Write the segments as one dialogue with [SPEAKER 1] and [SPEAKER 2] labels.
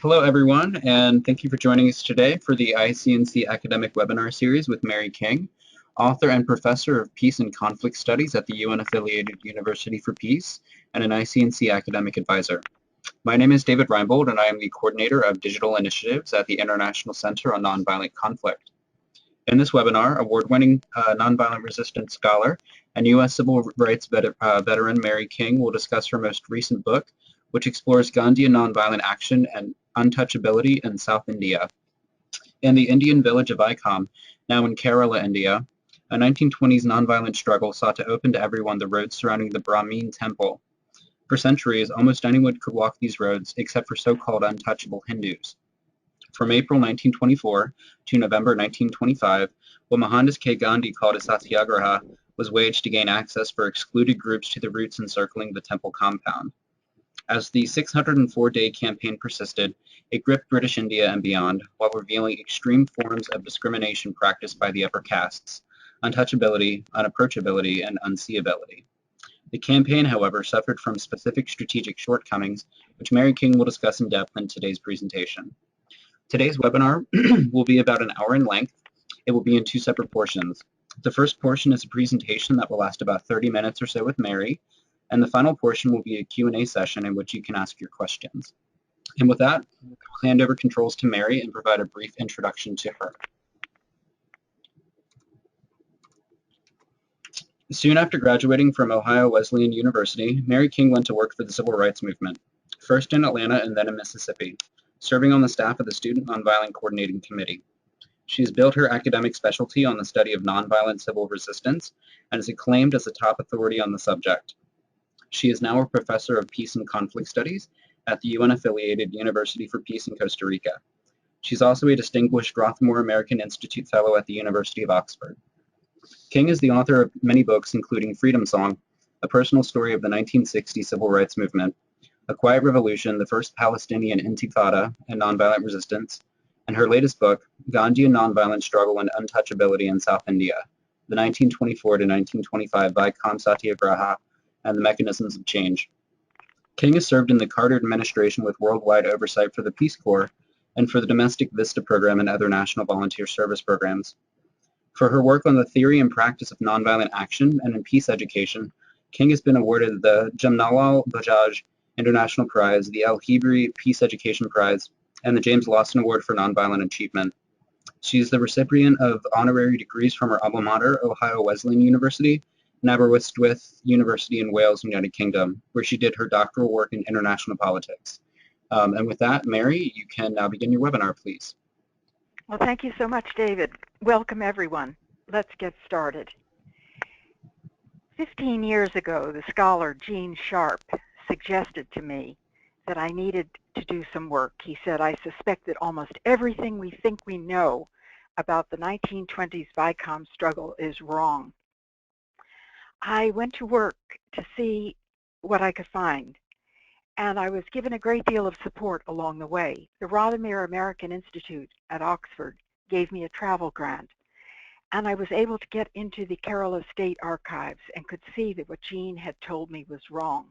[SPEAKER 1] Hello, everyone, and thank you for joining us today for the ICNC academic webinar series with Mary King, author and professor of Peace and Conflict Studies at the UN-affiliated University for Peace and an ICNC academic advisor. My name is David Reinbold, and I am the coordinator of digital initiatives at the International Center on Nonviolent Conflict. In this webinar, award-winning nonviolent resistance scholar and U.S. civil rights veteran Mary King will discuss her most recent book, which explores Gandhi and nonviolent action and untouchability in South India. In the Indian village of Vykom, now in Kerala, India, a 1920s nonviolent struggle sought to open to everyone the roads surrounding the Brahmin temple. For centuries, almost anyone could walk these roads except for so-called untouchable Hindus. From April 1924 to November 1925, what Mohandas K. Gandhi called a satyagraha was waged to gain access for excluded groups to the routes encircling the temple compound. As the 604-day campaign persisted, it gripped British India and beyond, while revealing extreme forms of discrimination practiced by the upper castes, untouchability, unapproachability, and unseeability. The campaign, however, suffered from specific strategic shortcomings, which Mary King will discuss in depth in today's presentation. Today's webinar will be about an hour in length. It will be in two separate portions. The first portion is a presentation that will last about 30 minutes or so with Mary, and the final portion will be a Q&A session in which you can ask your questions. And with that, I'll hand over controls to Mary and provide a brief introduction to her. Soon after graduating from Ohio Wesleyan University, Mary King went to work for the civil rights movement, first in Atlanta and then in Mississippi, serving on the staff of the Student Nonviolent Coordinating Committee. She has built her academic specialty on the study of nonviolent civil resistance and is acclaimed as a top authority on the subject. She is now a professor of Peace and Conflict Studies at the UN-affiliated University for Peace in Costa Rica. She's also a distinguished Rothmore American Institute Fellow at the University of Oxford. King is the author of many books, including Freedom Song, a personal story of the 1960 civil rights movement, A Quiet Revolution, the First Palestinian Intifada and Nonviolent Resistance, and her latest book, Gandhi and Nonviolent Struggle and Untouchability in South India, the 1924 to 1925 Vykom Satyagraha, and the Mechanisms of Change. King has served in the Carter administration with worldwide oversight for the Peace Corps and for the Domestic Vista program and other national volunteer service programs. For her work on the theory and practice of nonviolent action and in peace education, King has been awarded the Jamnalal Bajaj International Prize, the El Hebri Peace Education Prize, and the James Lawson Award for Nonviolent Achievement. She is the recipient of honorary degrees from her alma mater, Ohio Wesleyan University, and Aberystwyth University in Wales, United Kingdom, where she did her doctoral work in international politics. And with that, Mary, you can now begin your webinar, please.
[SPEAKER 2] Well, thank you so much, David. Welcome, everyone. Let's get started. 15 years ago, the scholar Gene Sharp suggested to me that I needed to do some work. He said, I suspect that almost everything we think we know about the 1920s Vykom struggle is wrong. I went to work to see what I could find, and I was given a great deal of support along the way. The Ramasamy American Institute at Oxford gave me a travel grant, and I was able to get into the Kerala State Archives and could see that what Gene had told me was wrong,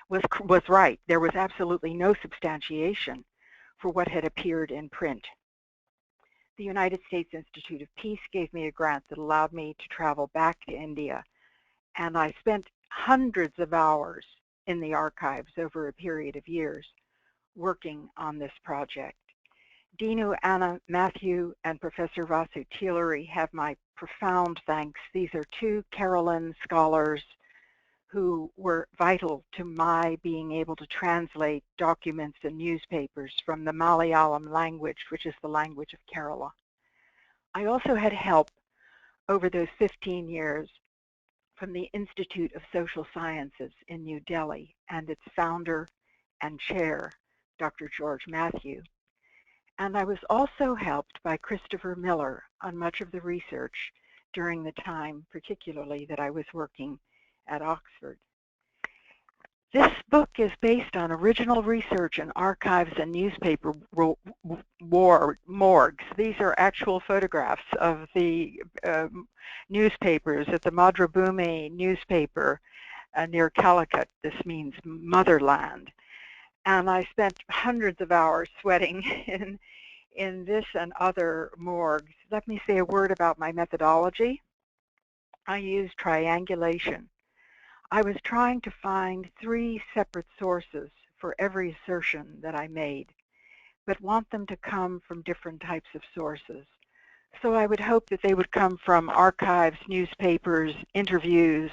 [SPEAKER 2] was right. There was absolutely no substantiation for what had appeared in print. The United States Institute of Peace gave me a grant that allowed me to travel back to India, and I spent hundreds of hours in the archives over a period of years working on this project. Dinu, Anna, Matthew, and Professor Vasu Tillery have my profound thanks. These are two Kerala scholars who were vital to my being able to translate documents and newspapers from the Malayalam language, which is the language of Kerala. I also had help over those 15 years from the Institute of Social Sciences in New Delhi and its founder and chair, Dr. George Matthew. And I was also helped by Christopher Miller on much of the research during the time, particularly that I was working at Oxford. This book is based on original research in archives and newspaper morgues. These are actual photographs of the newspapers at the Mathrubhumi newspaper near Calicut. This means Motherland. And I spent hundreds of hours sweating in this and other morgues. Let me say a word about my methodology. I used triangulation. I was trying to find 3 separate sources for every assertion that I made, but want them to come from different types of sources. So I would hope that they would come from archives, newspapers, interviews,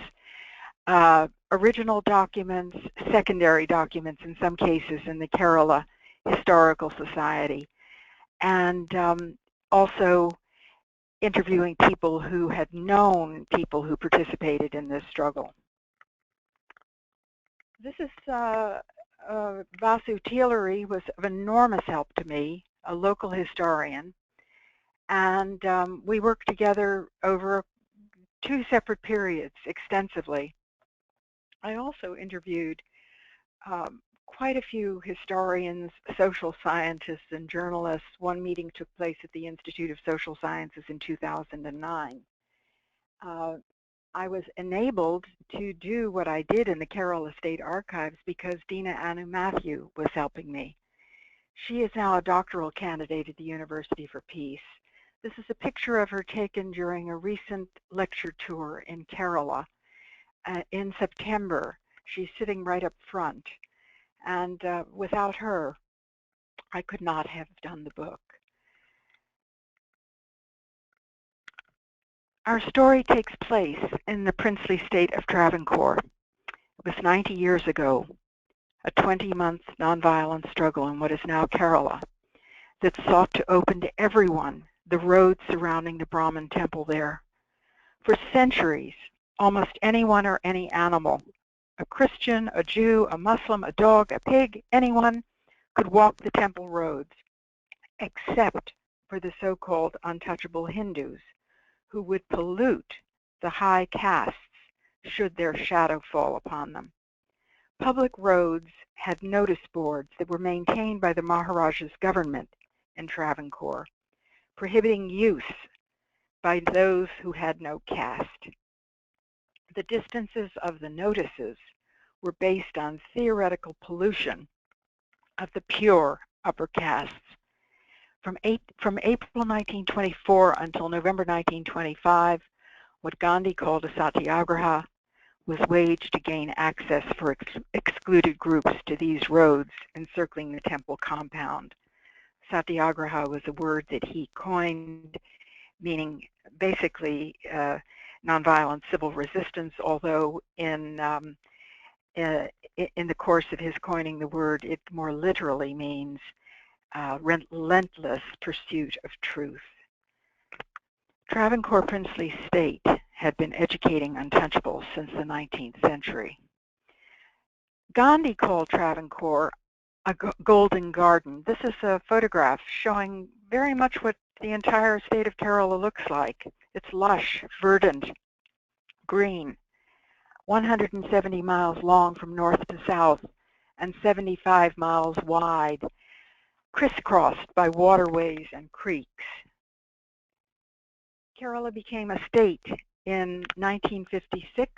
[SPEAKER 2] original documents, secondary documents in some cases in the Kerala Historical Society, and also interviewing people who had known people who participated in this struggle. This is Vasu Teelery was of enormous help to me, a local historian, and we worked together over 2 separate periods extensively. I also interviewed quite a few historians, social scientists, and journalists. One meeting took place at the Institute of Social Sciences in 2009. I was enabled to do what I did in the Kerala State Archives because Dina Anu Matthew was helping me. She is now a doctoral candidate at the University for Peace. This is a picture of her taken during a recent lecture tour in Kerala in September. She's sitting right up front. And without her, I could not have done the book. Our story takes place in the princely state of Travancore. It was 90 years ago, a 20-month nonviolent struggle in what is now Kerala that sought to open to everyone the roads surrounding the Brahmin temple there. For centuries, almost anyone or any animal, a Christian, a Jew, a Muslim, a dog, a pig, anyone could walk the temple roads, except for the so-called untouchable Hindus, who would pollute the high castes should their shadow fall upon them. Public roads had notice boards that were maintained by the Maharaja's government in Travancore, prohibiting use by those who had no caste. The distances of the notices were based on theoretical pollution of the pure upper castes. From April 1924 until November 1925, what Gandhi called a satyagraha was waged to gain access for excluded groups to these roads encircling the temple compound. Satyagraha was a word that he coined, meaning basically nonviolent civil resistance, although in the course of his coining the word, it more literally means relentless pursuit of truth. Travancore princely state had been educating untouchables since the 19th century. Gandhi called Travancore a golden garden. This is a photograph showing very much what the entire state of Kerala looks like. It's lush, verdant, green, 170 miles long from north to south and 75 miles wide, crisscrossed by waterways and creeks. Kerala became a state in 1956,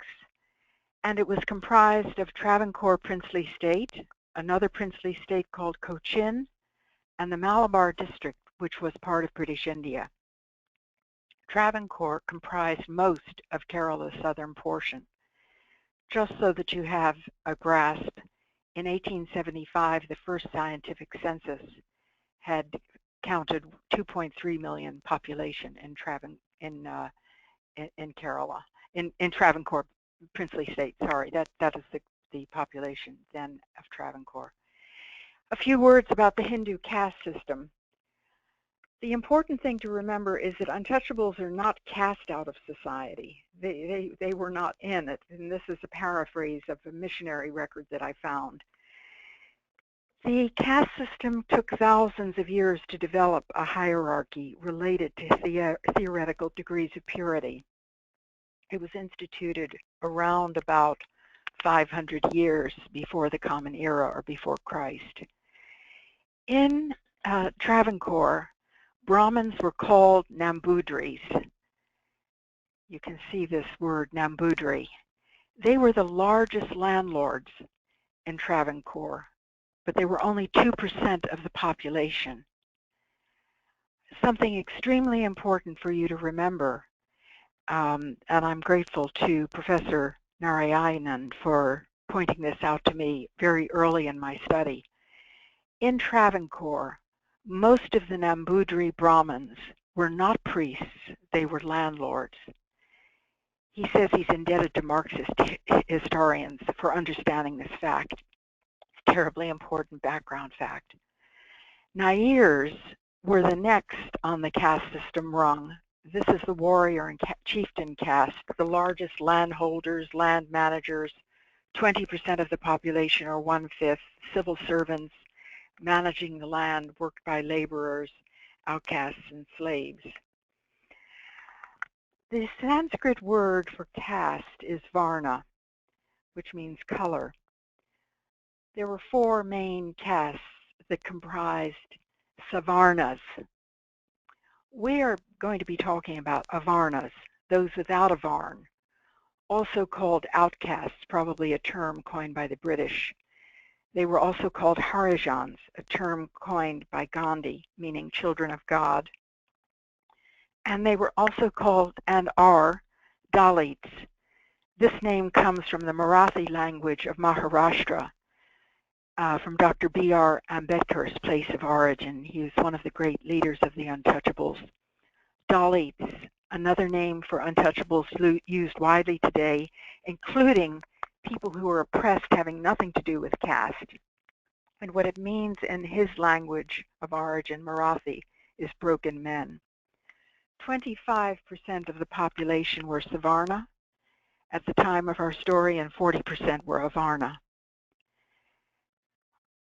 [SPEAKER 2] and it was comprised of Travancore princely state, another princely state called Cochin, and the Malabar district, which was part of British India. Travancore comprised most of Kerala's southern portion. Just so that you have a grasp, in 1875, the first scientific census had counted 2.3 million population in Kerala, in Travancore princely state. Sorry, that is the population then of Travancore. A few words about the Hindu caste system. The important thing to remember is that untouchables are not cast out of society. They were not in it, and this is a paraphrase of a missionary record that I found. The caste system took thousands of years to develop a hierarchy related to theoretical degrees of purity. It was instituted around about 500 years before the Common Era or before Christ. In Travancore, Brahmins were called Nambudiris. You can see this word, Nambudiri. They were the largest landlords in Travancore. but they were only 2% of the population. Something extremely important for you to remember, and I'm grateful to Professor Narayanan for pointing this out to me very early in my study. In Travancore, most of the Nambudiri Brahmins were not priests, they were landlords. He says he's indebted to Marxist historians for understanding this fact. It's a terribly important background fact. Nairs were the next on the caste system rung. This is the warrior and chieftain caste, the largest landholders, land managers, 20% of the population or 1/5, civil servants, managing the land worked by laborers, outcasts, and slaves. The Sanskrit word for caste is varna, which means color. There were 4 main castes that comprised Savarnas. We are going to be talking about avarnas, those without a varn, also called outcasts, probably a term coined by the British. They were also called Harijans, a term coined by Gandhi, meaning children of God. And they were also called, and are, Dalits. This name comes from the Marathi language of Maharashtra, from Dr. B.R. Ambedkar's place of origin. He was one of the great leaders of the Untouchables. Dalits, another name for untouchables used widely today, including people who are oppressed having nothing to do with caste. And what it means in his language of origin, Marathi, is broken men. 25% of the population were Savarna at the time of our story, and 40% were Avarna.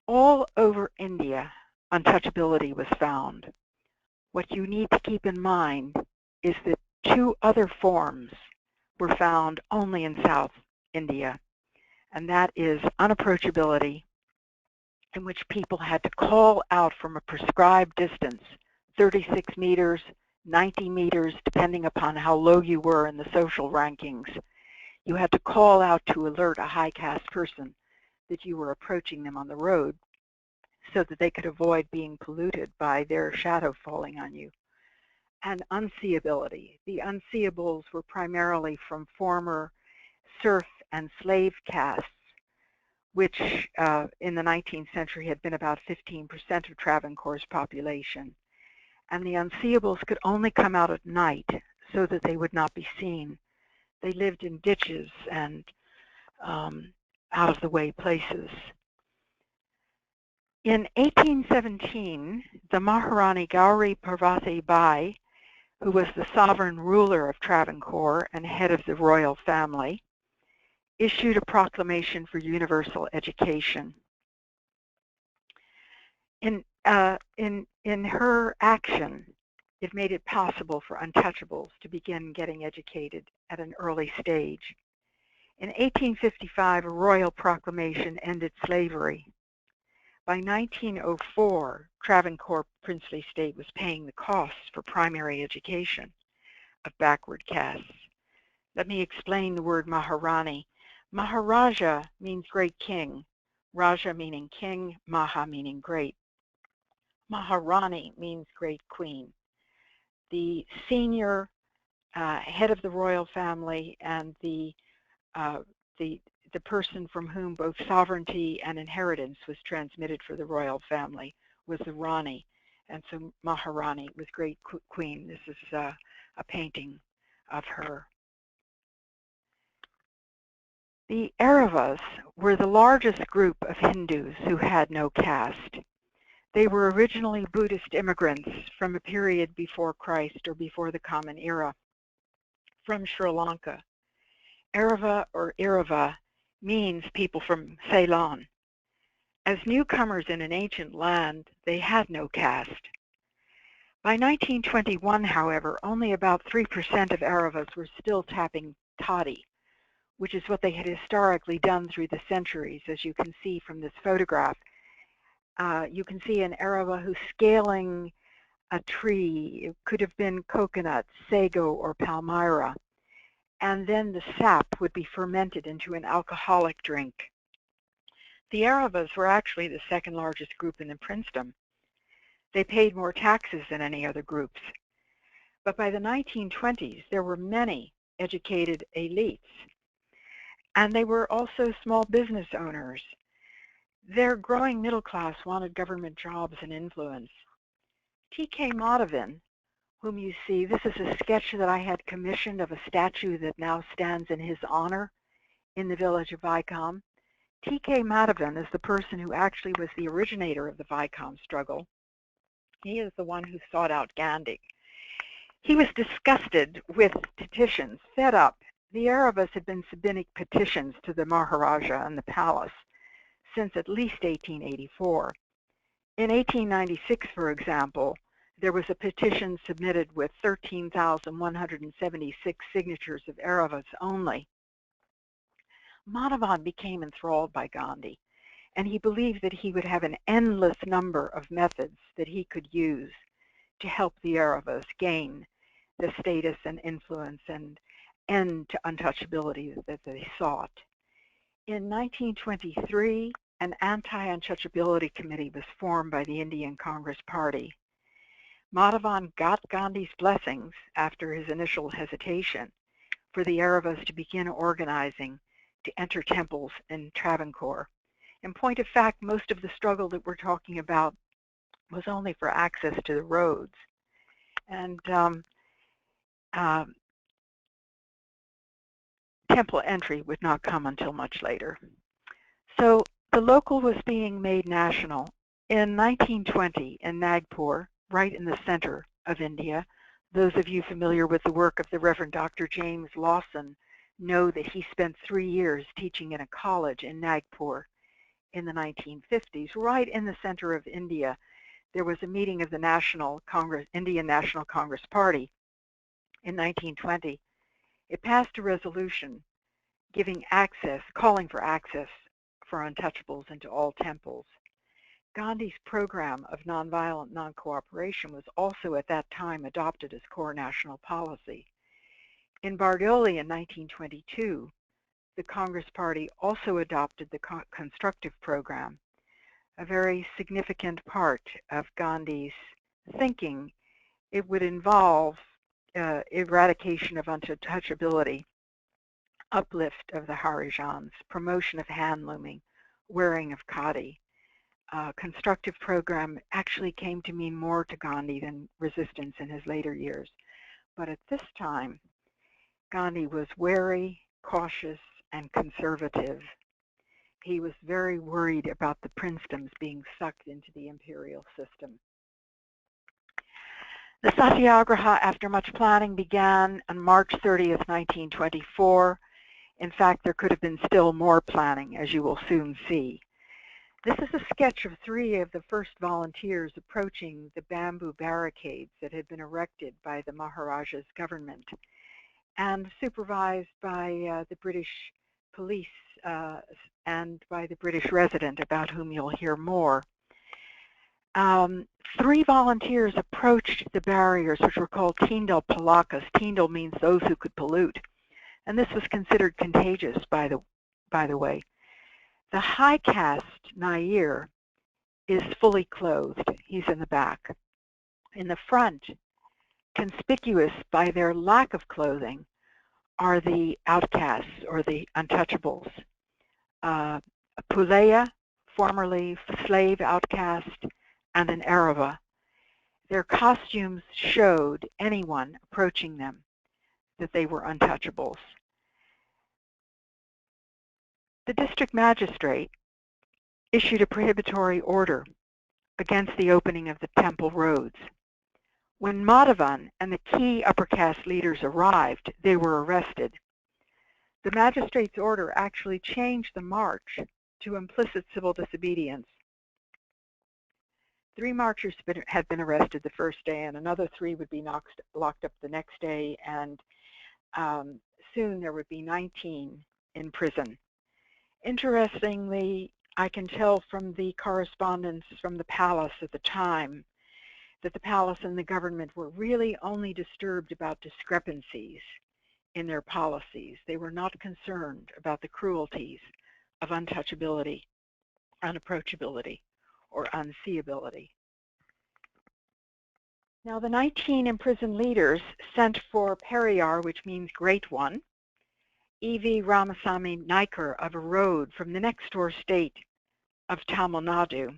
[SPEAKER 2] All over India, untouchability was found. What you need to keep in mind is that 2 other forms were found only in South India, and that is unapproachability, in which people had to call out from a prescribed distance, 36 meters, 90 meters, depending upon how low you were in the social rankings. You had to call out to alert a high-caste person that you were approaching them on the road so that they could avoid being polluted by their shadow falling on you. And unseeability. The unseeables were primarily from former serf and slave castes, which in the 19th century had been about 15% of Travancore's population. And the unseeables could only come out at night so that they would not be seen. They lived in ditches and out-of-the-way places. In 1817, the Maharani Gauri Parvathi Bai, who was the sovereign ruler of Travancore and head of the royal family, issued a proclamation for universal education. In her action, it made it possible for untouchables to begin getting educated at an early stage. In 1855, a royal proclamation ended slavery. By 1904, Travancore princely state was paying the costs for primary education of backward castes. Let me explain the word Maharani. Maharaja means great king, Raja meaning king, Maha meaning great. Maharani means great queen. The senior head of the royal family and the person from whom both sovereignty and inheritance was transmitted for the royal family was the Rani. And so Maharani was great queen. This is a painting of her. The Airavas were the largest group of Hindus who had no caste. They were originally Buddhist immigrants from a period before Christ or before the Common Era from Sri Lanka. Airava or Irava means people from Ceylon. As newcomers in an ancient land, they had no caste. By 1921, however, only about 3% of Airavas were still tapping toddy, which is what they had historically done through the centuries, as you can see from this photograph. You can see an Airava who's scaling a tree. It could have been coconut, sago, or palmyra. And then the sap would be fermented into an alcoholic drink. The Arabas were actually the second largest group in the princedom. They paid more taxes than any other groups. But by the 1920s, there were many educated elites, and they were also small business owners. Their growing middle class wanted government jobs and influence. T.K. Madhavan, whom you see, this is a sketch that I had commissioned of a statue that now stands in his honor in the village of Vykom. T.K. Madhavan is the person who actually was the originator of the Vykom struggle. He is the one who sought out Gandhi. He was disgusted with petitions, fed up. The Arabas had been submitting petitions to the Maharaja and the palace since at least 1884. In 1896, for example, there was a petition submitted with 13,176 signatures of Arabas only. Madhavan became enthralled by Gandhi, and he believed that he would have an endless number of methods that he could use to help the Arabas gain the status and influence and end to untouchability that they sought. In 1923, an anti-untouchability committee was formed by the Indian Congress Party. Madhavan got Gandhi's blessings after his initial hesitation for the Arabas to begin organizing to enter temples in Travancore. In point of fact, most of the struggle that we're talking about was only for access to the roads. And temple entry would not come until much later. So the local was being made national. In 1920 in Nagpur, right in the center of India, those of you familiar with the work of the Reverend Dr. James Lawson know that he spent 3 years teaching in a college in Nagpur in the 1950s, right in the center of India. There was a meeting of the National Congress, Indian National Congress Party in 1920. It passed a resolution giving access, calling for access for untouchables into all temples. Gandhi's program of nonviolent non-cooperation was also at that time adopted as core national policy. In Bardoli in 1922, the Congress Party also adopted the constructive program, a very significant part of Gandhi's thinking. It would involve eradication of untouchability, uplift of the Harijans, promotion of handlooming, wearing of khadi. Constructive program actually came to mean more to Gandhi than resistance in his later years. But at this time, Gandhi was wary, cautious, and conservative. He was very worried about the princedoms being sucked into the imperial system. The Satyagraha, after much planning, began on March 30th, 1924. In fact, there could have been still more planning, as you will soon see. This is a sketch of 3 of the first volunteers approaching the bamboo barricades that had been erected by the Maharaja's government and supervised by the British police and by the British resident, about whom you'll hear more. 3 volunteers approached the barriers, which were called Tindal Palakas. Tindal means those who could pollute. And this was considered contagious, by the way. The high-caste Naicker is fully clothed. He's in the back. In the front, conspicuous by their lack of clothing, are the outcasts or the untouchables. Pillai, formerly slave outcast, and an Araba. Their costumes showed anyone approaching them that they were untouchables. The district magistrate issued a prohibitory order against the opening of the temple roads. When Madhavan and the key upper caste leaders arrived, they were arrested. The magistrate's order actually changed the march to implicit civil disobedience. 3 marchers had been arrested the first day, and another 3 would be locked up the next day, and soon there would be 19 in prison. Interestingly, I can tell from the correspondence from the palace at the time that the palace and the government were really only disturbed about discrepancies in their policies. They were not concerned about the cruelties of untouchability. unapproachability, or unseeability. Now, the 19 imprisoned leaders sent for Periyar, which means Great One, E. Ramasamy Naicker of Erode from the next-door state of Tamil Nadu.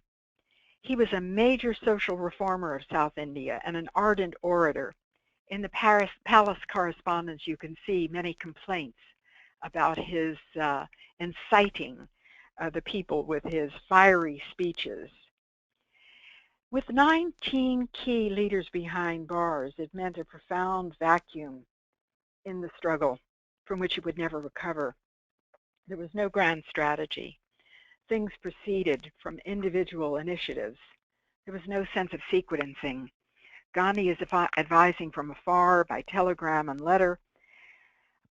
[SPEAKER 2] He was a major social reformer of South India and an ardent orator. In the palace correspondence, you can see many complaints about his inciting the people with his fiery speeches. With 19 key leaders behind bars, it meant a profound vacuum in the struggle from which it would never recover. There was no grand strategy. Things proceeded from individual initiatives. There was no sense of sequencing. Gandhi is advising from afar by telegram and letter,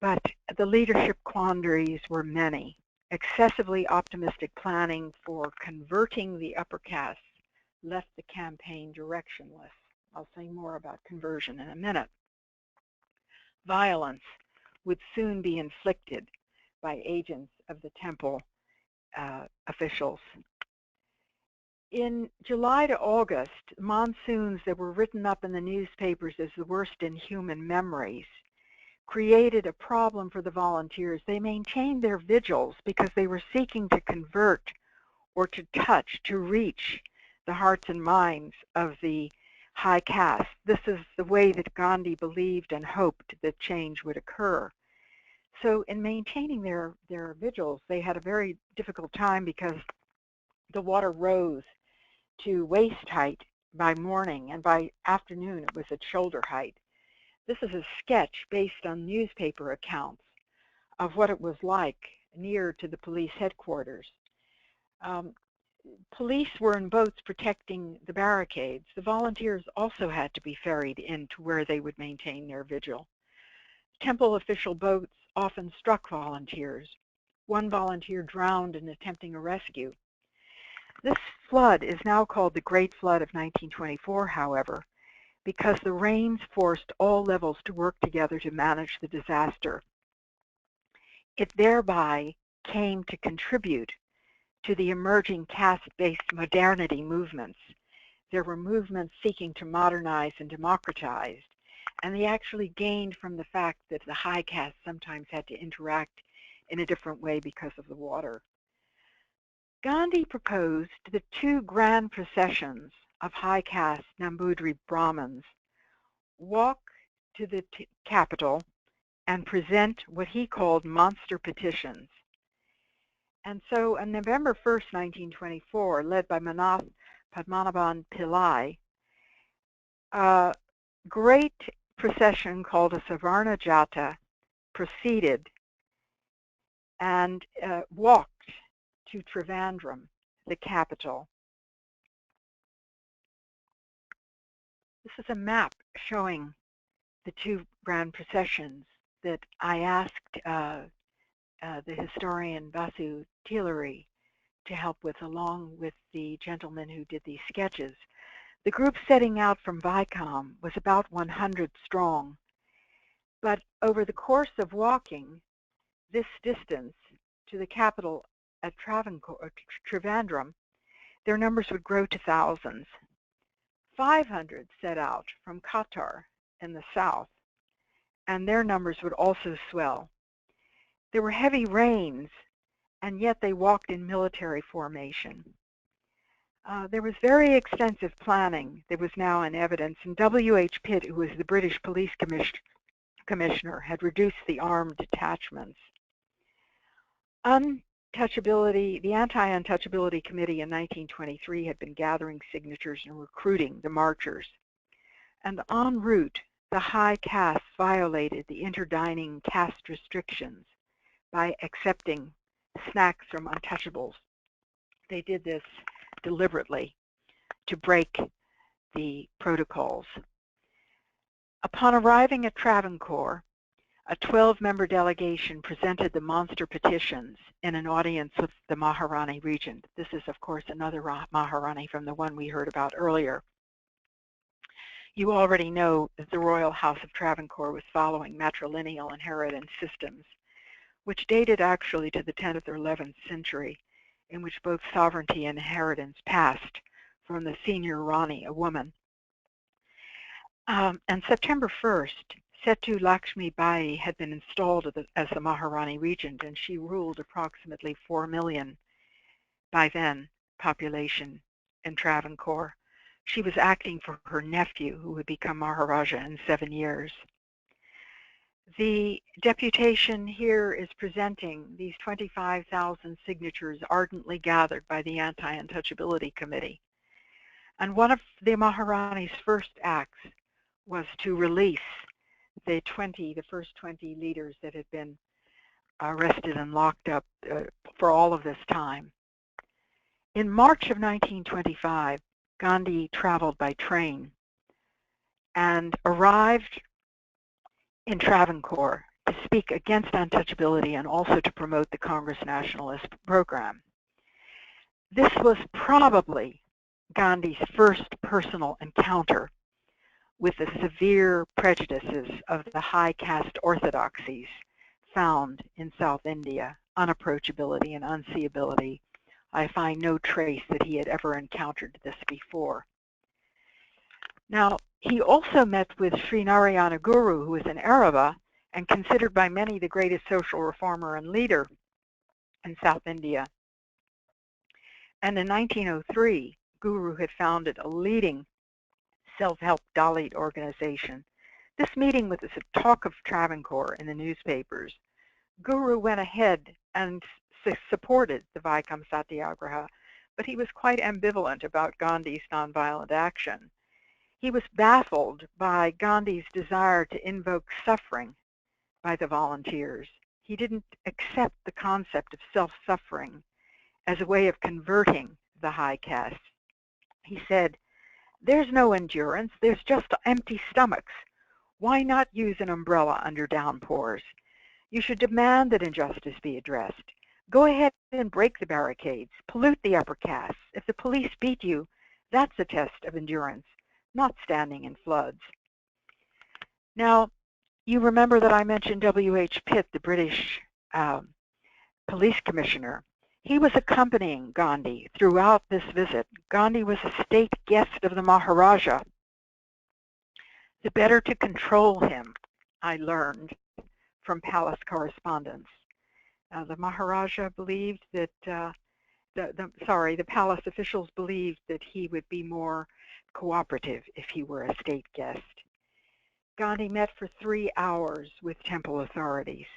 [SPEAKER 2] but the leadership quandaries were many. Excessively optimistic planning for converting the upper caste left the campaign directionless. I'll say more about conversion in a minute. Violence would soon be inflicted by agents of the temple officials. In July to August, monsoons that were written up in the newspapers as the worst in human memories created a problem for the volunteers. They maintained their vigils because they were seeking to convert or to touch, to reach the hearts and minds of the high caste. This is the way that Gandhi believed and hoped that change would occur. So in maintaining their vigils, they had a very difficult time because the water rose to waist height by morning, and by afternoon it was at shoulder height. This is a sketch based on newspaper accounts of what it was like near to the police headquarters. Police were in boats protecting the barricades. The volunteers also had to be ferried in to where they would maintain their vigil. Temple official boats often struck volunteers. One volunteer drowned in attempting a rescue. This flood is now called the Great Flood of 1924, however, because the rains forced all levels to work together to manage the disaster. It thereby came to contribute to the emerging caste-based modernity movements. There were movements seeking to modernize and democratize, and they actually gained from the fact that the high caste sometimes had to interact in a different way because of the water. Gandhi proposed that two grand processions of high caste Nambudiri Brahmins walk to the capital and present what he called monster petitions. And so on November 1st, 1924, led by Mannath, Padmanabha, and Pillai, a great procession called a Savarna Jathas proceeded and walked to Travancore, the capital. This is a map showing the two grand processions that I asked the historian Vasu Tillery to help with, along with the gentleman who did these sketches. The group setting out from Vykom was about 100 strong, but over the course of walking this distance to the capital at Travancore, their numbers would grow to thousands. 500 set out from Qatar in the south, and their numbers would also swell. There were heavy rains, and yet they walked in military formation. There was very extensive planning that was now in evidence, and W.H. Pitt, who was the British police commissioner, had reduced the armed detachments. Untouchability, the Anti-Untouchability Committee in 1923 had been gathering signatures and recruiting the marchers. And en route, the high caste violated the interdining caste restrictions by accepting snacks from untouchables. They did this deliberately to break the protocols. Upon arriving at Travancore, a 12-member delegation presented the monster petitions in an audience with the Maharani Regent. This is, of course, another Maharani from the one we heard about earlier. You already know that the royal house of Travancore was following matrilineal inheritance systems, which dated actually to the 10th or 11th century. in which both sovereignty and inheritance passed from the senior Rani, a woman. And September 1st, Setu Lakshmi Bai had been installed as the Maharani Regent, and she ruled approximately 4 million by then population in Travancore. She was acting for her nephew, who would become Maharaja in 7 years. The deputation here is presenting these 25,000 signatures ardently gathered by the Anti-Untouchability Committee. And one of the Maharani's first acts was to release the first 20 leaders that had been arrested and locked up for all of this time. In March of 1925, Gandhi traveled by train and arrived in Travancore to speak against untouchability and also to promote the Congress Nationalist program. This was probably Gandhi's first personal encounter with the severe prejudices of the high-caste orthodoxies found in South India, unapproachability and unseeability. I find no trace that he had ever encountered this before. Now, he also met with Sri Narayana Guru, who was an Arava and considered by many the greatest social reformer and leader in South India. And in 1903, Guru had founded a leading self-help Dalit organization. This meeting was the talk of Travancore in the newspapers. Guru went ahead and supported the Vykom Satyagraha, but he was quite ambivalent about Gandhi's nonviolent action. He was baffled by Gandhi's desire to invoke suffering by the volunteers. He didn't accept the concept of self-suffering as a way of converting the high caste. He said, "There's no endurance, there's just empty stomachs. Why not use an umbrella under downpours? You should demand that injustice be addressed. Go ahead and break the barricades, pollute the upper castes. If the police beat you, that's a test of endurance, not standing in floods." Now, you remember that I mentioned W.H. Pitt, the British police commissioner. He was accompanying Gandhi throughout this visit. Gandhi was a state guest of the Maharaja. The better to control him, I learned from palace correspondence. The Maharaja believed that, the palace officials believed that he would be more cooperative if he were a state guest. Gandhi met for 3 hours with temple authorities,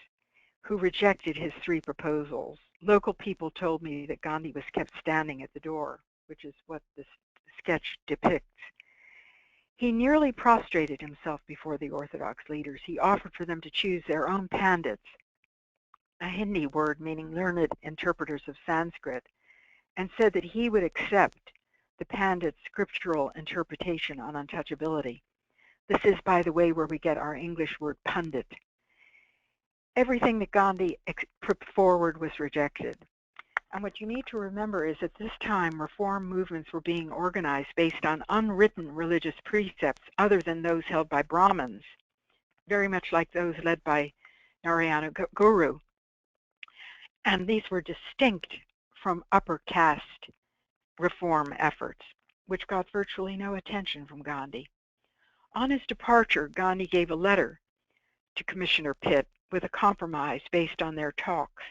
[SPEAKER 2] who rejected his 3 proposals. Local people told me that Gandhi was kept standing at the door, which is what this sketch depicts. He nearly prostrated himself before the orthodox leaders. He offered for them to choose their own pandits, a Hindi word meaning learned interpreters of Sanskrit, and said that he would accept the pandit's scriptural interpretation on untouchability. This is, by the way, where we get our English word pundit. Everything that Gandhi put forward was rejected. And what you need to remember is at this time, reform movements were being organized based on unwritten religious precepts other than those held by Brahmins, very much like those led by Narayana Guru. And these were distinct from upper caste reform efforts, which got virtually no attention from Gandhi. On his departure, Gandhi gave a letter to Commissioner Pitt with a compromise based on their talks.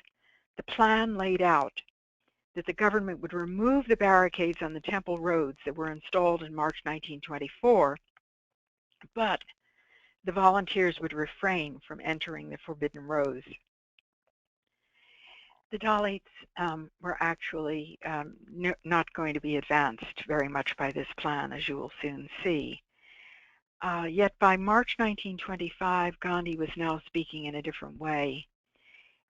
[SPEAKER 2] The plan laid out that the government would remove the barricades on the temple roads that were installed in March 1924, but the volunteers would refrain from entering the forbidden roads. The Dalits were actually not going to be advanced very much by this plan, as you will soon see. Yet by March 1925, Gandhi was now speaking in a different way.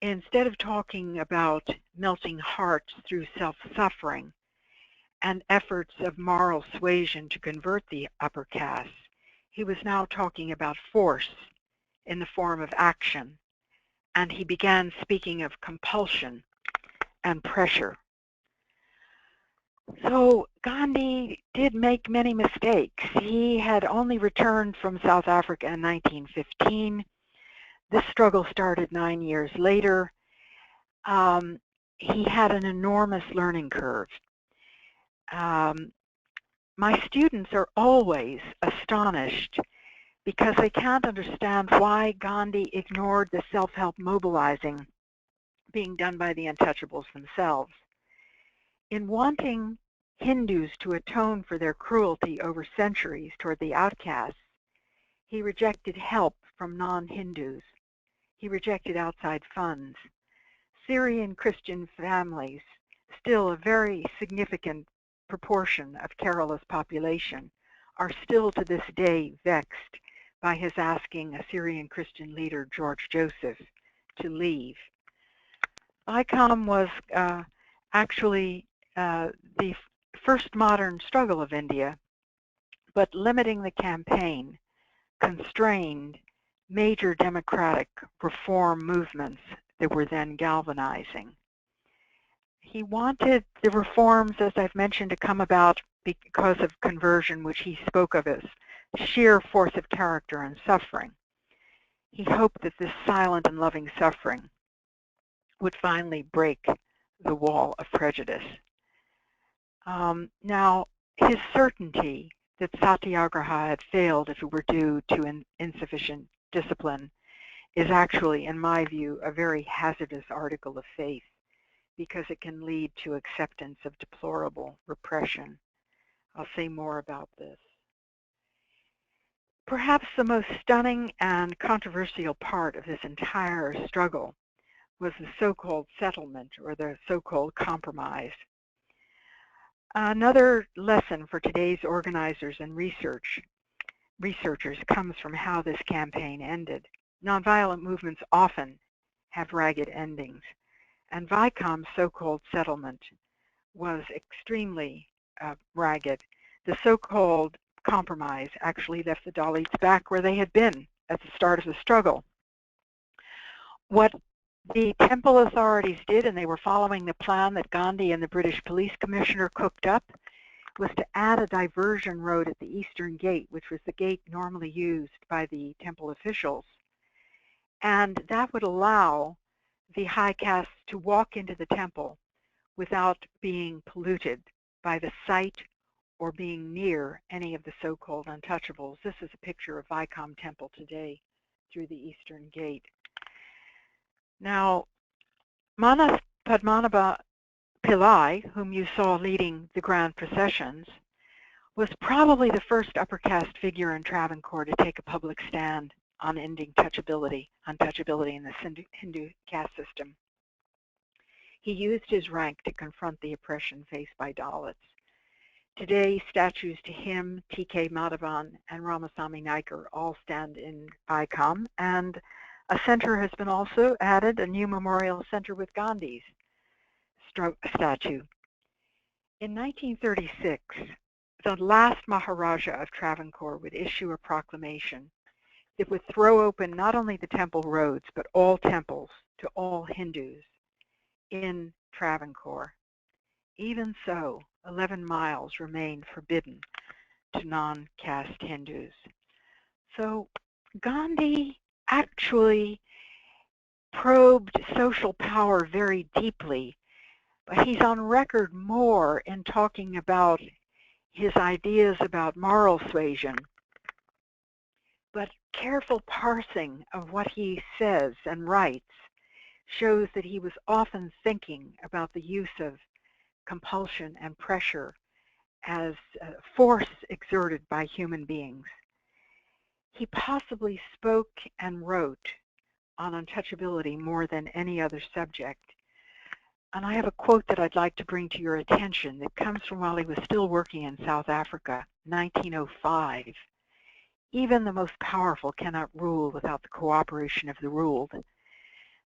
[SPEAKER 2] Instead of talking about melting hearts through self-suffering and efforts of moral suasion to convert the upper castes, he was now talking about force in the form of action, and he began speaking of compulsion and pressure. So Gandhi did make many mistakes. He had only returned from South Africa in 1915. This struggle started 9 years later. he had an enormous learning curve. My students are always astonished because they can't understand why Gandhi ignored the self-help mobilizing being done by the untouchables themselves. In wanting Hindus to atone for their cruelty over centuries toward the outcasts, he rejected help from non-Hindus. He rejected outside funds. Syrian Christian families, still a very significant proportion of Kerala's population, are still to this day vexed by his asking a Syrian Christian leader, George Joseph, to leave. Vykom was actually the first modern struggle of India, but limiting the campaign constrained major democratic reform movements that were then galvanizing. He wanted the reforms, as I've mentioned, to come about because of conversion, which he spoke of as sheer force of character and suffering. He hoped that this silent and loving suffering would finally break the wall of prejudice. Now, his certainty that satyagraha had failed if it were due to insufficient discipline is actually, in my view, a very hazardous article of faith because it can lead to acceptance of deplorable repression. I'll say more about this. Perhaps the most stunning and controversial part of this entire struggle was the so-called settlement or the so-called compromise. Another lesson for today's organizers and researchers comes from how this campaign ended. Nonviolent movements often have ragged endings, and Vykom's so-called settlement was extremely ragged. The so-called compromise actually left the Dalits back where they had been at the start of the struggle. What the temple authorities did, and they were following the plan that Gandhi and the British police commissioner cooked up, was to add a diversion road at the eastern gate, which was the gate normally used by the temple officials. And that would allow the high castes to walk into the temple without being polluted by the site or being near any of the so-called untouchables. This is a picture of Vykom Temple today through the eastern gate. Now, Mannath Padmanabha Pillai, whom you saw leading the grand processions, was probably the first upper caste figure in Travancore to take a public stand on ending untouchability in the Hindu caste system. He used his rank to confront the oppression faced by Dalits. Today, statues to him, T.K. Madhavan, and Ramasamy Naicker all stand in Vykom, and a center has been also added, a new memorial center with Gandhi's statue. In 1936, the last Maharaja of Travancore would issue a proclamation that would throw open not only the temple roads, but all temples to all Hindus in Travancore. Even so, 11 miles remained forbidden to non-caste Hindus. So Gandhi actually probed social power very deeply, but he's on record more in talking about his ideas about moral suasion. But careful parsing of what he says and writes shows that he was often thinking about the use of compulsion and pressure as force exerted by human beings. He possibly spoke and wrote on untouchability more than any other subject. And I have a quote that I'd like to bring to your attention that comes from while he was still working in South Africa, 1905. Even the most powerful cannot rule without the cooperation of the ruled.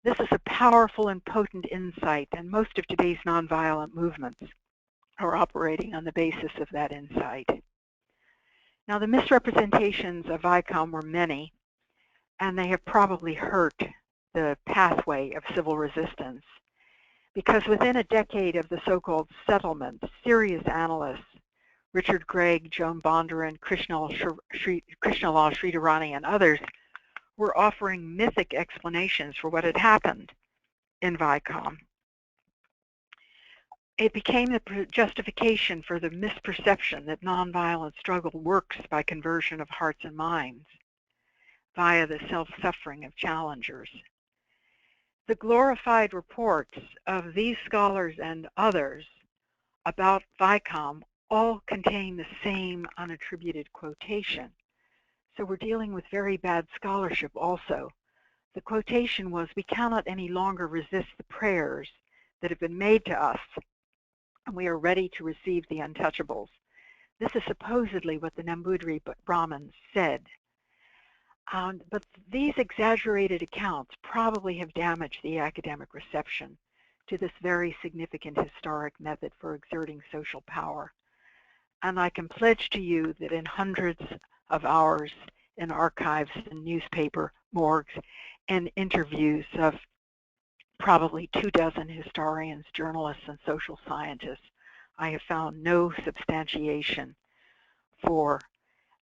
[SPEAKER 2] This is a powerful and potent insight, and most of today's nonviolent movements are operating on the basis of that insight. Now, the misrepresentations of Vykom were many, and they have probably hurt the pathway of civil resistance, because within a decade of the so-called settlement, serious analysts, Richard Gregg, Joan Bondurant, Krishnalal Sridharani, and others, were offering mythic explanations for what had happened in Vykom. It became the justification for the misperception that nonviolent struggle works by conversion of hearts and minds via the self-suffering of challengers. The glorified reports of these scholars and others about Vykom all contain the same unattributed quotation. So we're dealing with very bad scholarship also. The quotation was, "We cannot any longer resist the prayers that have been made to us, and we are ready to receive the untouchables." This is supposedly what the Nambudiri Brahmins said. But these exaggerated accounts probably have damaged the academic reception to this very significant historic method for exerting social power. And I can pledge to you that in hundreds of hours in archives and newspaper morgues and interviews of probably 24 historians, journalists, and social scientists, I have found no substantiation for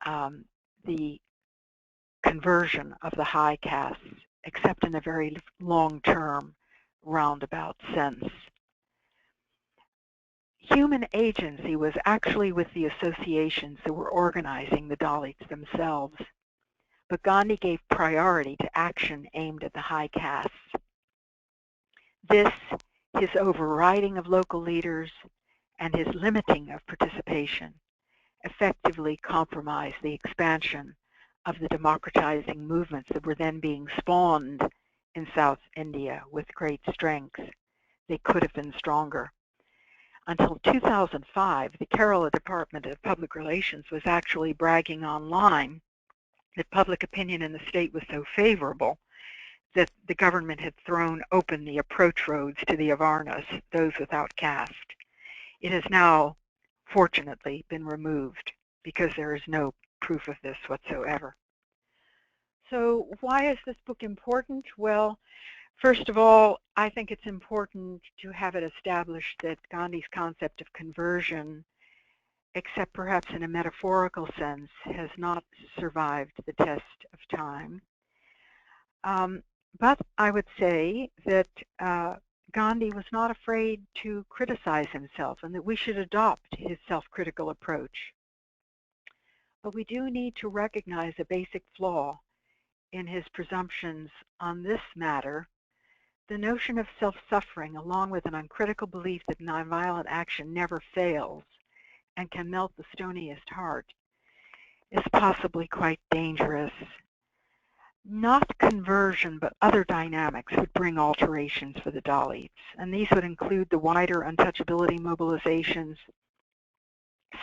[SPEAKER 2] the conversion of the high castes, except in a very long-term, roundabout sense. Human agency was actually with the associations that were organizing the Dalits themselves, but Gandhi gave priority to action aimed at the high castes. This, his overriding of local leaders, and his limiting of participation effectively compromised the expansion of the democratizing movements that were then being spawned in South India with great strength. They could have been stronger. Until 2005, the Kerala Department of Public Relations was actually bragging online that public opinion in the state was so favorable that the government had thrown open the approach roads to the Avarnas, those without caste. It has now, fortunately, been removed because there is no proof of this whatsoever. So why is this book important? Well, first of all, I think it's important to have it established that Gandhi's concept of conversion, except perhaps in a metaphorical sense, has not survived the test of time. But I would say that Gandhi was not afraid to criticize himself and that we should adopt his self-critical approach. But we do need to recognize a basic flaw in his presumptions on this matter. The notion of self-suffering, along with an uncritical belief that nonviolent action never fails and can melt the stoniest heart, is possibly quite dangerous. Not conversion, but other dynamics would bring alterations for the Dalits, and these would include the wider untouchability mobilizations,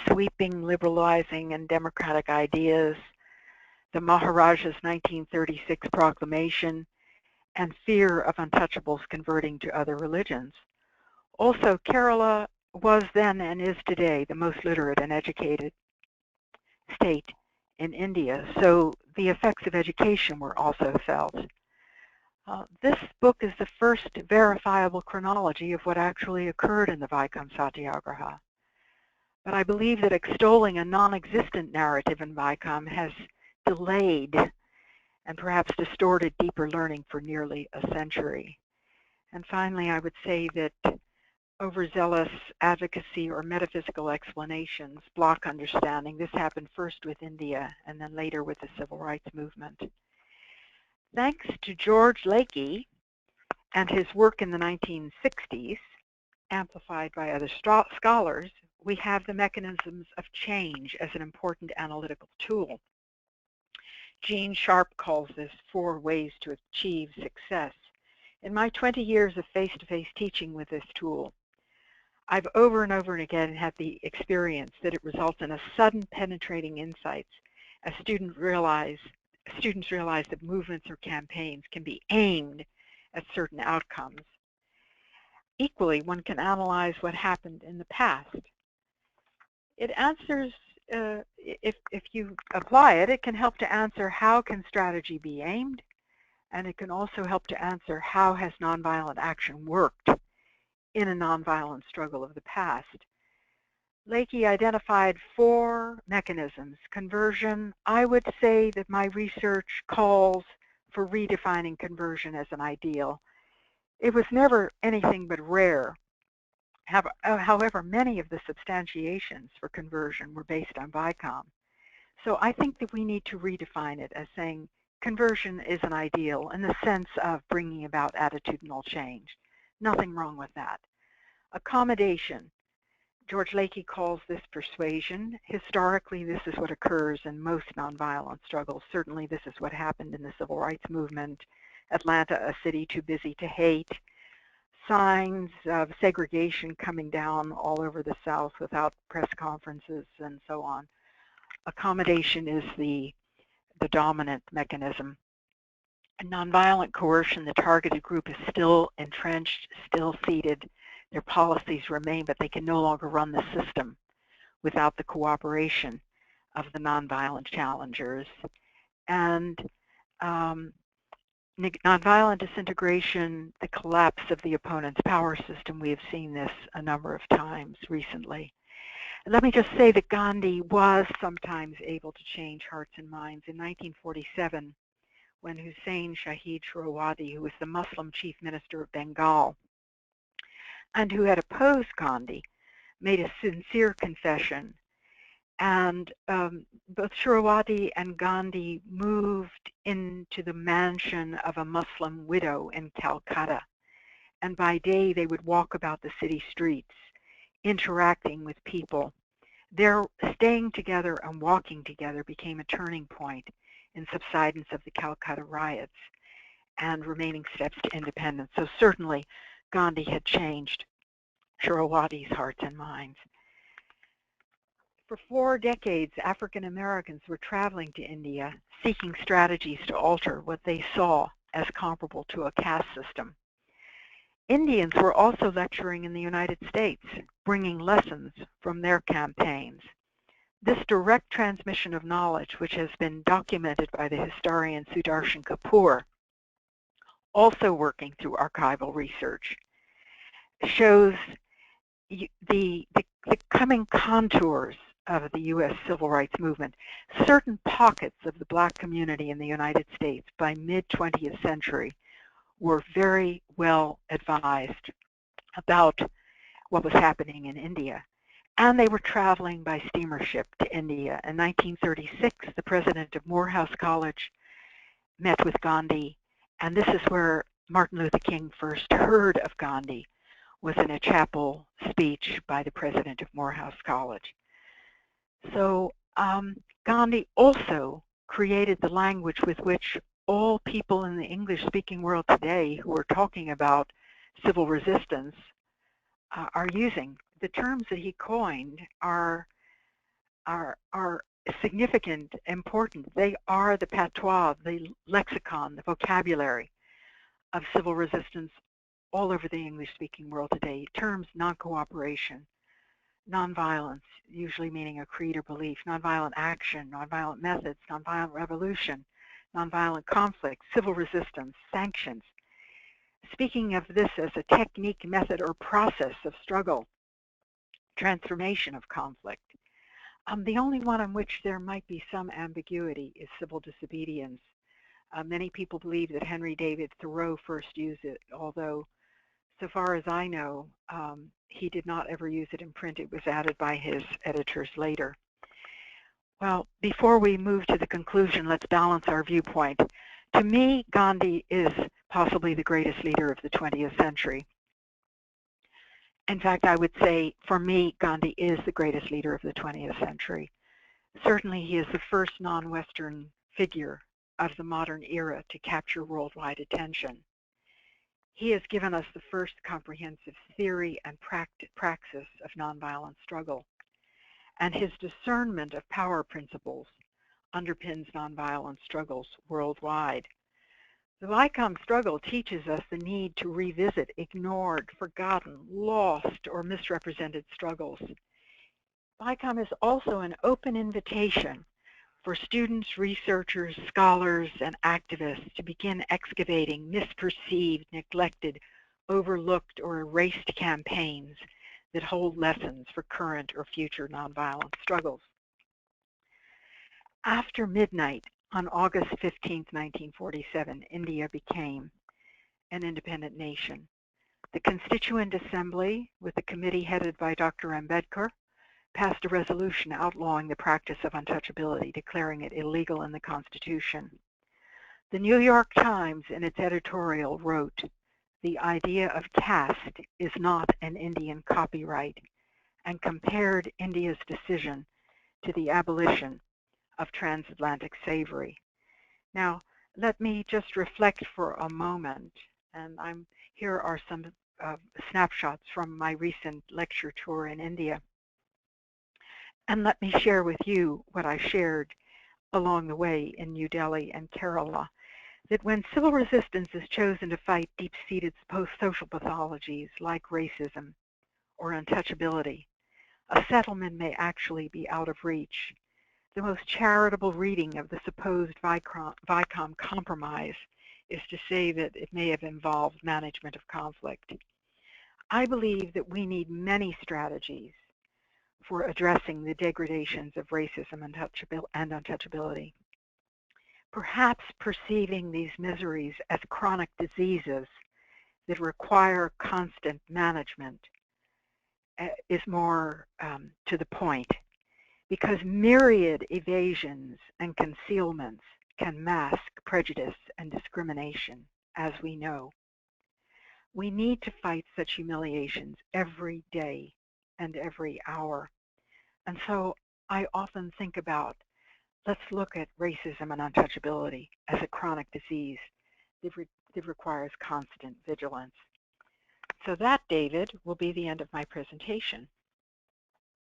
[SPEAKER 2] sweeping liberalizing and democratic ideas, the Maharaja's 1936 proclamation, and fear of untouchables converting to other religions. Also, Kerala was then and is today the most literate and educated state in India, so the effects of education were also felt. This book is the first verifiable chronology of what actually occurred in the Vykom Satyagraha. But I believe that extolling a non-existent narrative in Vykom has delayed and perhaps distorted deeper learning for nearly a century. And finally, I would say that overzealous advocacy or metaphysical explanations block understanding. This happened first with India and then later with the civil rights movement. Thanks to George Lakey and his work in the 1960s, amplified by other scholars, we have the mechanisms of change as an important analytical tool. Gene Sharp calls this 4 ways to achieve success. In my 20 years of face-to-face teaching with this tool, I've over and over and again had the experience that it results in a sudden penetrating insights as students realize that movements or campaigns can be aimed at certain outcomes. Equally, one can analyze what happened in the past. It answers, if you apply it, it can help to answer how can strategy be aimed, and it can also help to answer how has nonviolent action worked in a nonviolent struggle of the past. Lakey identified 4 mechanisms. Conversion, I would say that my research calls for redefining conversion as an ideal. It was never anything but rare However, many of the substantiations for conversion were based on Vykom. So I think that we need to redefine it as saying conversion is an ideal in the sense of bringing about attitudinal change. Nothing wrong with that. Accommodation. George Lakey calls this persuasion. Historically, this is what occurs in most nonviolent struggles. Certainly, this is what happened in the civil rights movement. Atlanta, a city too busy to hate. Signs of segregation coming down all over the South without press conferences and so on. Accommodation is the dominant mechanism. Nonviolent coercion, the targeted group is still entrenched, still seated. Their policies remain, but they can no longer run the system without the cooperation of the nonviolent challengers. And nonviolent disintegration, the collapse of the opponent's power system, we have seen this a number of times recently. And let me just say that Gandhi was sometimes able to change hearts and minds. In 1947, when Hussein Shahid Suhrawadi, who was the Muslim chief minister of Bengal, and who had opposed Gandhi, made a sincere confession. And both Suhrawadi and Gandhi moved into the mansion of a Muslim widow in Calcutta. And by day, they would walk about the city streets, interacting with people. Their staying together and walking together became a turning point in subsidence of the Calcutta riots and remaining steps to independence. So certainly, Gandhi had changed Suhrawadi's hearts and minds. For 4 decades, African Americans were traveling to India, seeking strategies to alter what they saw as comparable to a caste system. Indians were also lecturing in the United States, bringing lessons from their campaigns. This direct transmission of knowledge, which has been documented by the historian Sudarshan Kapoor, also working through archival research, shows the coming contours of the U.S. civil rights movement. Certain pockets of the black community in the United States by mid-20th century were very well advised about what was happening in India. And they were traveling by steamer ship to India. In 1936, the president of Morehouse College met with Gandhi, and this is where Martin Luther King first heard of Gandhi, was in a chapel speech by the president of Morehouse College. So Gandhi also created the language with which all people in the English-speaking world today who are talking about civil resistance are using. The terms that he coined are significant, important. They are the patois, the lexicon, the vocabulary of civil resistance all over the English-speaking world today. Terms non-cooperation, nonviolence, usually meaning a creed or belief, nonviolent action, nonviolent methods, nonviolent revolution, nonviolent conflict, civil resistance, sanctions. Speaking of this as a technique, method, or process of struggle, transformation of conflict. The only one on which there might be some ambiguity is civil disobedience. Many people believe that Henry David Thoreau first used it, although so far as I know, he did not ever use it in print. It was added by his editors later. Well, before we move to the conclusion, let's balance our viewpoint. To me, Gandhi is possibly the greatest leader of the 20th century. In fact, I would say, for me, Gandhi is the greatest leader of the 20th century. Certainly, he is the first non-Western figure of the modern era to capture worldwide attention. He has given us the first comprehensive theory and praxis of nonviolent struggle, and his discernment of power principles underpins nonviolent struggles worldwide. The Vykom struggle teaches us the need to revisit ignored, forgotten, lost, or misrepresented struggles. Vykom is also an open invitation for students, researchers, scholars, and activists to begin excavating misperceived, neglected, overlooked, or erased campaigns that hold lessons for current or future nonviolent struggles. After midnight on August 15, 1947, India became an independent nation. The Constituent Assembly, with the committee headed by Dr. Ambedkar, passed a resolution outlawing the practice of untouchability, declaring it illegal in the Constitution. The New York Times, in its editorial, wrote, "The idea of caste is not an Indian copyright," and compared India's decision to the abolition of transatlantic slavery. Now, let me just reflect for a moment, and here are some snapshots from my recent lecture tour in India. And let me share with you what I shared along the way in New Delhi and Kerala, that when civil resistance is chosen to fight deep-seated social pathologies like racism or untouchability, a settlement may actually be out of reach. The most charitable reading of the supposed Vykom compromise is to say that it may have involved management of conflict. I believe that we need many strategies for addressing the degradations of racism and untouchability. Perhaps perceiving these miseries as chronic diseases that require constant management is more to the point, because myriad evasions and concealments can mask prejudice and discrimination, as we know. We need to fight such humiliations every day and every hour. And so I often think about, let's look at racism and untouchability as a chronic disease that requires constant vigilance. So that, David, will be the end of my presentation.